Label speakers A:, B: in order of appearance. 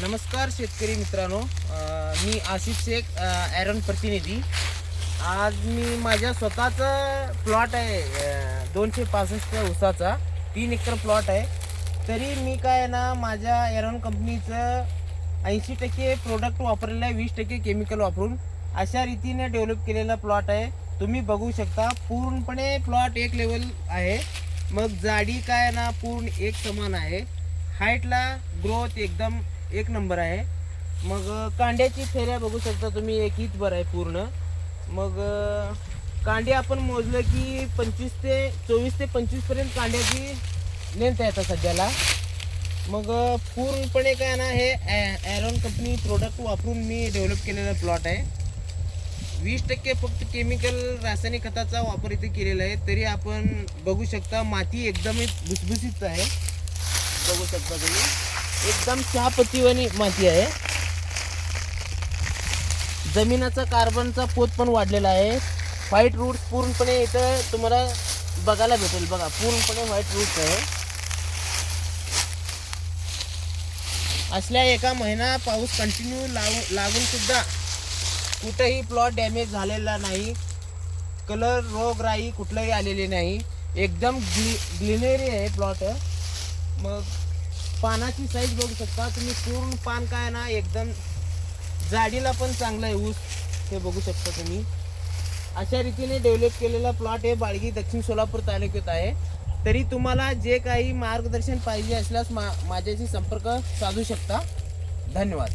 A: नमस्कार शेतकरी मित्रांनो, मी आशिष शेख, ॲरन प्रतिनिधी. आज मी माझ्या स्वतःचा प्लॉट आहे, 265 ऊसाचा 3 एकर प्लॉट आहे. तरी मी काय ना माझ्या ॲरन कंपनीचं 80% प्रोडक्ट वापरलेलं आहे, 20% केमिकल वापरून अशा रीतीने डेव्हलप केलेला प्लॉट आहे. तुम्ही बघू शकता पूर्णपणे प्लॉट एक लेवल आहे. मग जाडी काय ना पूर्ण एक समान आहे. हाईटला ग्रोथ एकदम एक नंबर आहे. मग कांड्याची फेऱ्या बघू शकता तुम्ही, एक हितभर आहे पूर्ण. मग कांडे आपण मोजलं की 24 ते 25 पर्यंत कांड्याची लेंथ आहे आता सध्याला. मग पूर्णपणे काय ना हे ॲरन कंपनी प्रोडक्ट वापरून मी डेव्हलप केलेला प्लॉट आहे. 20% फक्त केमिकल रासायनिक खताचा वापर इथे केलेला आहे. तरी आपण बघू शकता माती एकदम भुसभुशीत आहे. बघू शकता तुम्ही एकदम चहापत्तीवाणी माती आहे. जमिनाचा कार्बनचा पोत पण वाढलेला आहे. व्हाईट रूट्स पूर्णपणे इथं तुम्हाला बघायला भेटेल. बघा पूर्णपणे व्हाईट रूट्स आहे. असल्या एका महिना पाऊस कंटिन्यू लागून सुद्धा कुठेही प्लॉट डॅमेज झालेला नाही. कलर रोगराई कुठलाही आलेली नाही. एकदम ग्लिनरी आहे प्लॉट. मग पानाची साईज बघू शकता तुम्ही. पूर्ण पान काय ना एकदम जाडीला पण चांगला आहे ऊस, हे बघू शकता तुम्ही. अशा रीतीने डेव्हलप केलेला प्लॉट हे बाळगी दक्षिण सोलापूर तालुक्यात आहे. तरी तुम्हाला जे काही मार्गदर्शन पाहिजे असल्यास माझ्याशी संपर्क साधू शकता. धन्यवाद.